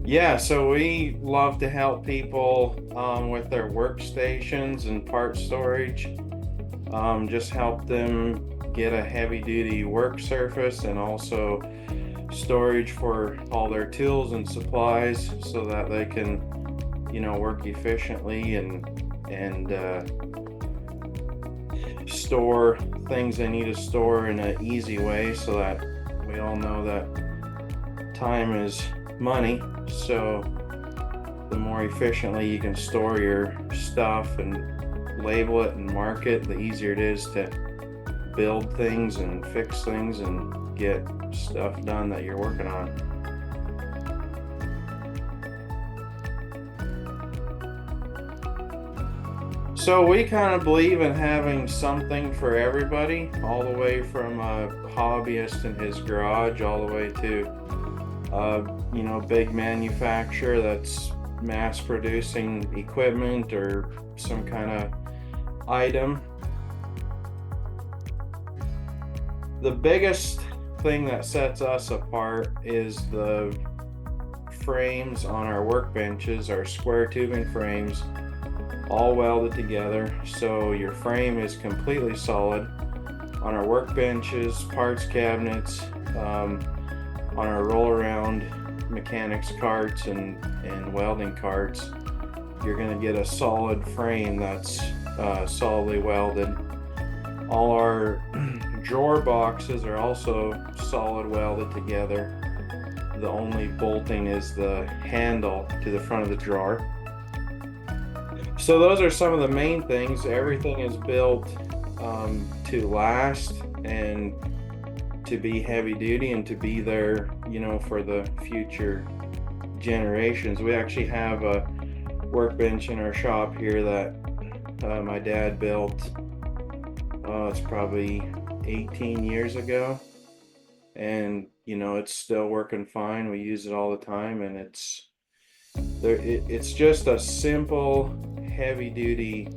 Yeah, so we love to help people with their workstations and part storage. Just help them get a heavy duty work surface and also storage for all their tools and supplies so that they can, work efficiently and store things they need to store in an easy way so that we all know that time is money. So the more efficiently you can store your stuff and label it and mark it, the easier it is to build things and fix things and get stuff done that you're working on. So we kind of believe in having something for everybody, all the way from a hobbyist in his garage, all the way to big manufacturer that's mass producing equipment or some kind of item. The biggest thing that sets us apart is the frames on our workbenches, our square tubing frames, all welded together. So your frame is completely solid. On our workbenches, parts cabinets, on our roll around mechanics carts and welding carts, you're going to get a solid frame that's solidly welded. All our drawer boxes are also solid welded together. The only bolting is the handle to the front of the drawer. So those are some of the main things. Everything is built to last and to be heavy duty and to be there, for the future generations. We actually have a workbench in our shop here that my dad built. It's probably 18 years ago, and it's still working fine. We use it all the time, and it's just a simple, heavy duty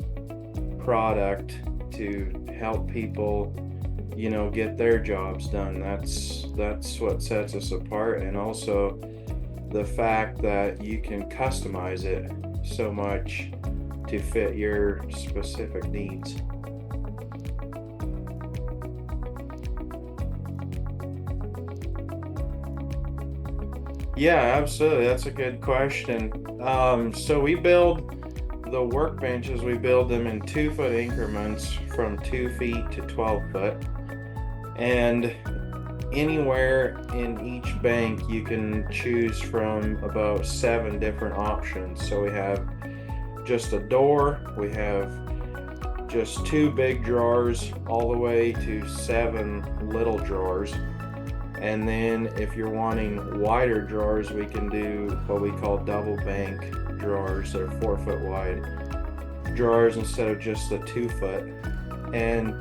product to help people, get their jobs done. That's what sets us apart, and also the fact that you can customize it so much to fit your specific needs. Yeah, absolutely. That's a good question. So we build the workbenches, we build them in 2 foot increments from 2 feet to 12 foot. And anywhere in each bank, you can choose from about 7 different options. So we have just a door, we have just 2 big drawers, all the way to 7 little drawers. And then if you're wanting wider drawers, we can do what we call double bank drawers. They're 4 foot wide drawers instead of just a 2 foot. And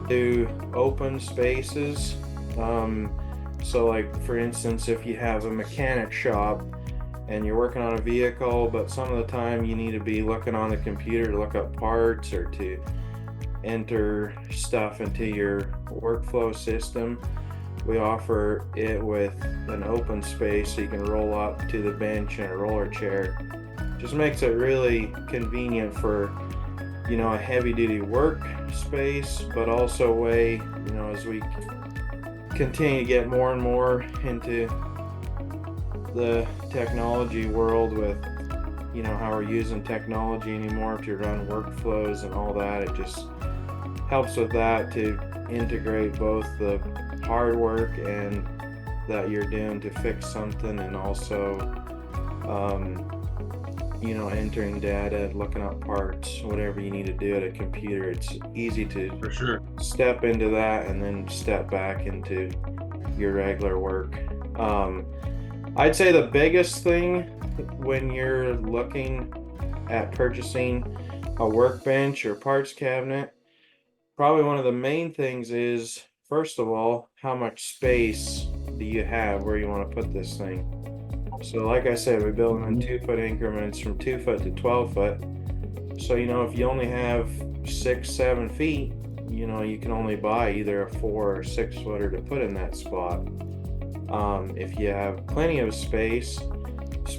do open spaces. So like for instance, if you have a mechanic shop and you're working on a vehicle, but some of the time you need to be looking on the computer to look up parts or to enter stuff into your workflow system, we offer it with an open space so you can roll up to the bench and a roller chair. Just makes it really convenient for a heavy duty work space, but also a way, as we continue to get more and more into the technology world with how we're using technology anymore to run workflows and all that, it just helps with that to integrate both the hard work and that you're doing to fix something, and also entering data, looking up parts, whatever you need to do at a computer. It's easy to For sure. step into that and then step back into your regular work. I'd say the biggest thing when you're looking at purchasing a workbench or parts cabinet, probably one of the main things is, first of all, how much space do you have where you want to put this thing? So like I said, we build them in 2 foot increments from 2 foot to 12 foot. So, if you only have 6, 7 feet, you can only buy either a 4 or 6 footer to put in that spot. If you have plenty of space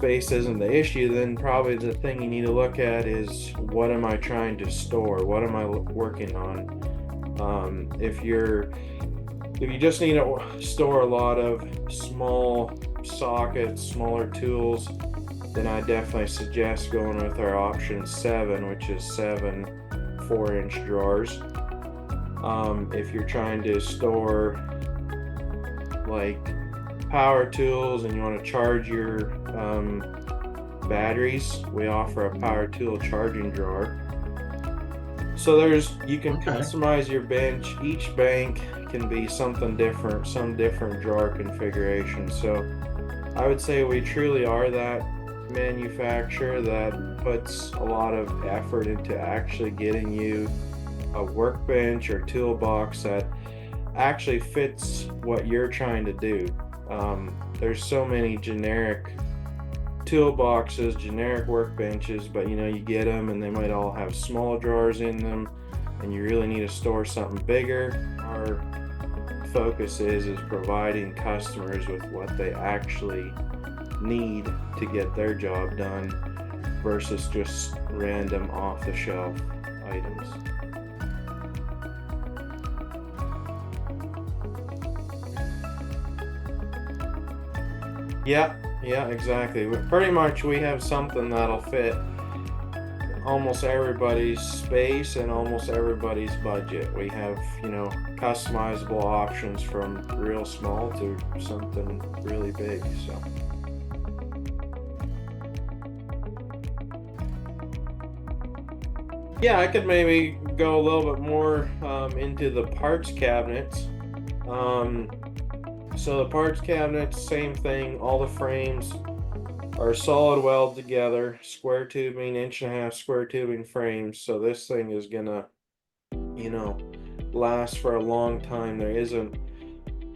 isn't the issue, then probably the thing you need to look at is, what am I trying to store? What am I working on? If you just need to store a lot of small sockets, smaller tools, then I definitely suggest going with our option 7, which is 7 4-inch drawers. If you're trying to store like power tools and you want to charge your batteries, we offer a power tool charging drawer. So you can customize your bench. Each bank can be something different, some different drawer configuration. So I would say we truly are that manufacturer that puts a lot of effort into actually getting you a workbench or toolbox that actually fits what you're trying to do. There's so many generic toolboxes, generic workbenches, but you get them and they might all have small drawers in them, and you really need to store something bigger. Our focus is providing customers with what they actually need to get their job done versus just random off-the-shelf items. Yeah, exactly. Pretty much we have something that'll fit almost everybody's space and almost everybody's budget. We have, customizable options from real small to something really big. So yeah, I could maybe go a little bit more into the parts cabinets. So the parts cabinets, same thing. All the frames are solid weld together, square tubing, 1.5-inch square tubing frames. So this thing is gonna, last for a long time. There isn't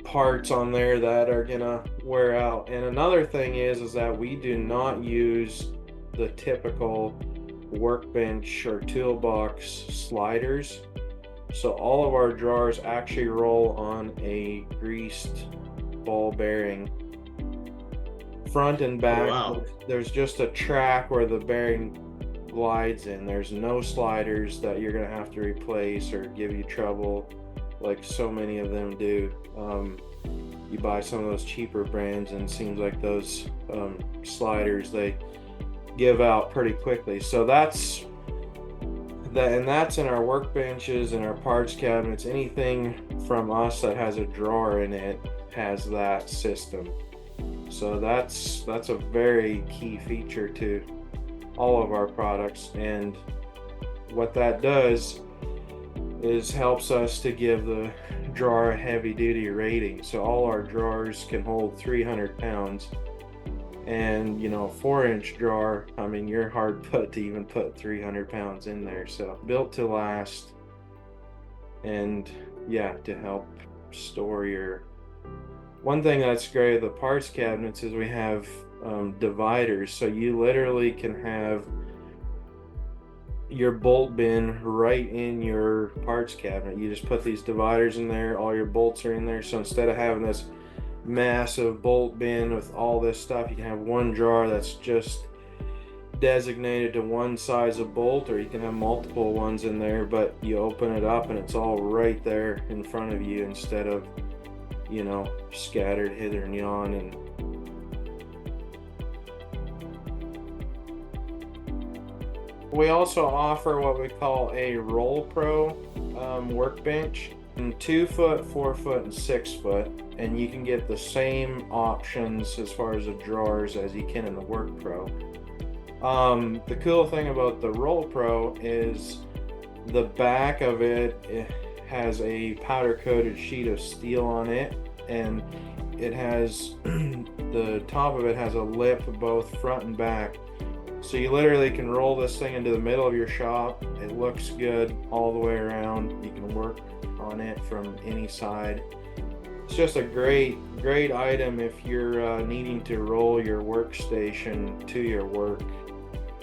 parts on there that are gonna wear out. And another thing is that we do not use the typical workbench or toolbox sliders. So all of our drawers actually roll on a greased ball bearing, front and back. Oh, wow. There's just a track where the bearing glides in. There's no sliders that you're gonna have to replace or give you trouble like so many of them do. You buy some of those cheaper brands and it seems like those sliders, they give out pretty quickly. So that's in our workbenches and our parts cabinets. Anything from us that has a drawer in it has that system. So that's a very key feature to all of our products, and what that does is helps us to give the drawer a heavy duty rating. So all our drawers can hold 300 pounds, and a 4-inch drawer, I mean, you're hard put to even put 300 pounds in there. So built to last, and to help store your. One thing that's great with the parts cabinets is we have dividers, so you literally can have your bolt bin right in your parts cabinet. You just put these dividers in there, all your bolts are in there. So instead of having this massive bolt bin with all this stuff, you can have one drawer that's just designated to one size of bolt, or you can have multiple ones in there, but you open it up and it's all right there in front of you instead of scattered hither and yon. And we also offer what we call a Roll Pro workbench in 2 foot, 4 foot, and 6 foot, and you can get the same options as far as the drawers as you can in the Work Pro. The cool thing about the Roll Pro is the back of it has a powder coated sheet of steel on it, and it has the top of it has a lip both front and back. So you literally can roll this thing into the middle of your shop. It looks good all the way around. You can work on it from any side. It's just a great item if you're needing to roll your workstation to your work.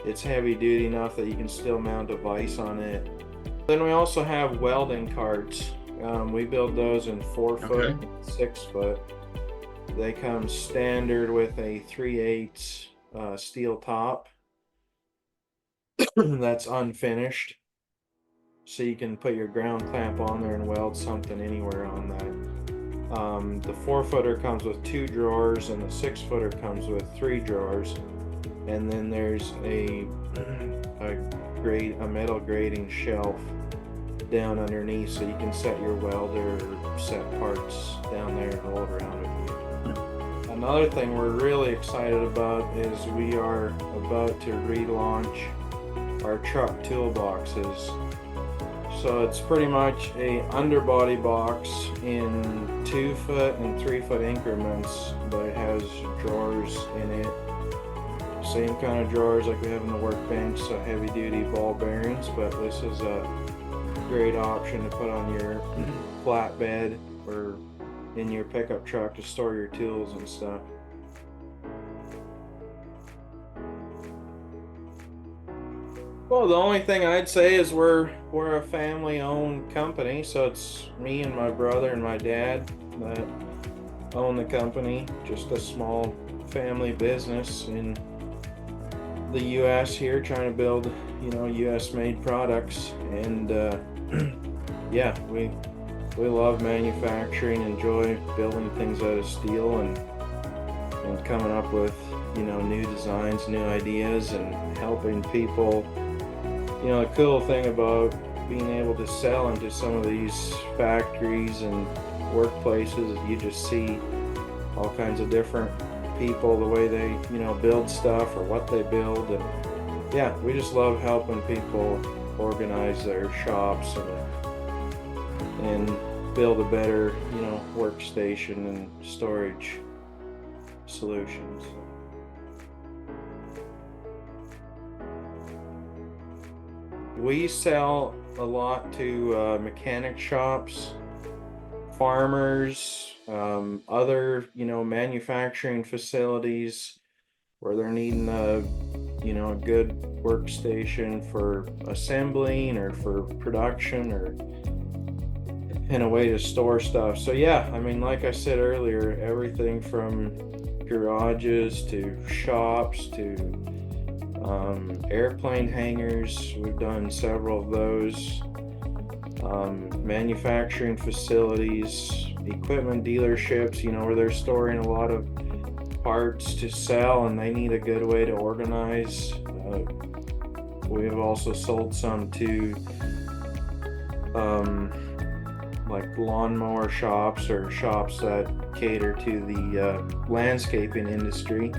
It's heavy duty enough that you can still mount a vise on it. Then we also have welding carts. We build those in 4 foot, 6 foot. They come standard with a 3/8 steel top that's unfinished. So you can put your ground clamp on there and weld something anywhere on that. The 4-footer comes with 2 drawers, and the 6-footer comes with 3 drawers. And then there's a metal grading shelf down underneath, so you can set your welder or set parts down there and roll it around with you. Another thing we're really excited about is we are about to relaunch our Truck Toolboxes. So it's pretty much a underbody box in 2-foot and 3-foot increments, but it has drawers in it. Same kind of drawers like we have in the workbench, so heavy duty ball bearings, but this is a great option to put on your flatbed or in your pickup truck to store your tools and stuff. Well, the only thing I'd say is we're a family-owned company, so it's me and my brother and my dad that own the company. Just a small family business in the U.S. here, trying to build, U.S.-made products, and yeah, we love manufacturing, enjoy building things out of steel, and coming up with new designs, new ideas, and helping people. The cool thing about being able to sell into some of these factories and workplaces is you just see all kinds of different people, the way they build stuff or what they build, and yeah, we just love helping people organize their shops and build a better workstation and storage solutions. We sell a lot to mechanic shops, farmers, other manufacturing facilities where they're needing a good workstation for assembling or for production or in a way to store stuff. So yeah, I mean, like I said earlier, everything from garages to shops to airplane hangars. We've done several of those. Manufacturing facilities, equipment dealerships, where they're storing a lot of parts to sell and they need a good way to organize. We have also sold some to like lawnmower shops or shops that cater to the landscaping industry.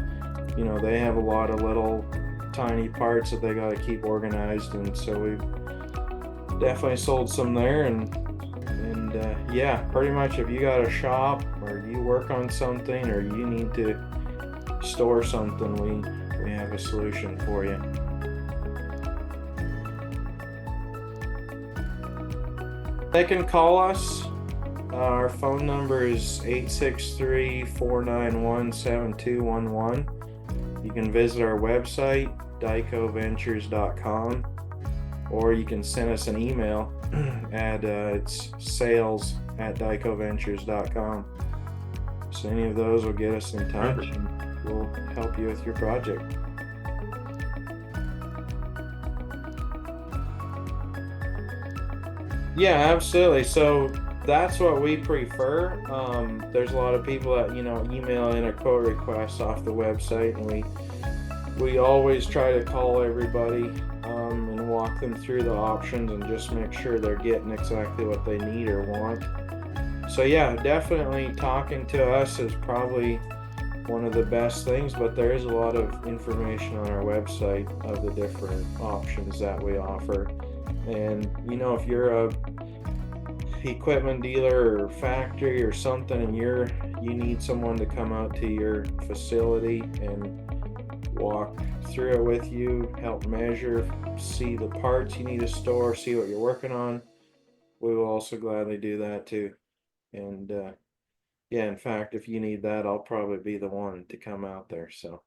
They have a lot of little tiny parts that they got to keep organized, and so we've definitely sold some there. And yeah, pretty much if you got a shop or you work on something or you need to store something, we have a solution for you. They can call us. Our phone number is 863-491-7211. You can visit our website, dycoventures.com, or you can send us an email at it's sales@dycoventures.com. So any of those will get us in touch and we'll help you with your project. Yeah, absolutely. So that's what we prefer. There's a lot of people that email in a quote request off the website, and we always try to call everybody and walk them through the options and just make sure they're getting exactly what they need or want. So yeah, definitely talking to us is probably one of the best things, but there is a lot of information on our website of the different options that we offer. And if you're a equipment dealer or factory or something, and you need someone to come out to your facility and walk through it with you, help measure, see the parts you need to store, see what you're working on, we will also gladly do that too. And yeah, in fact, if you need that, I'll probably be the one to come out there. So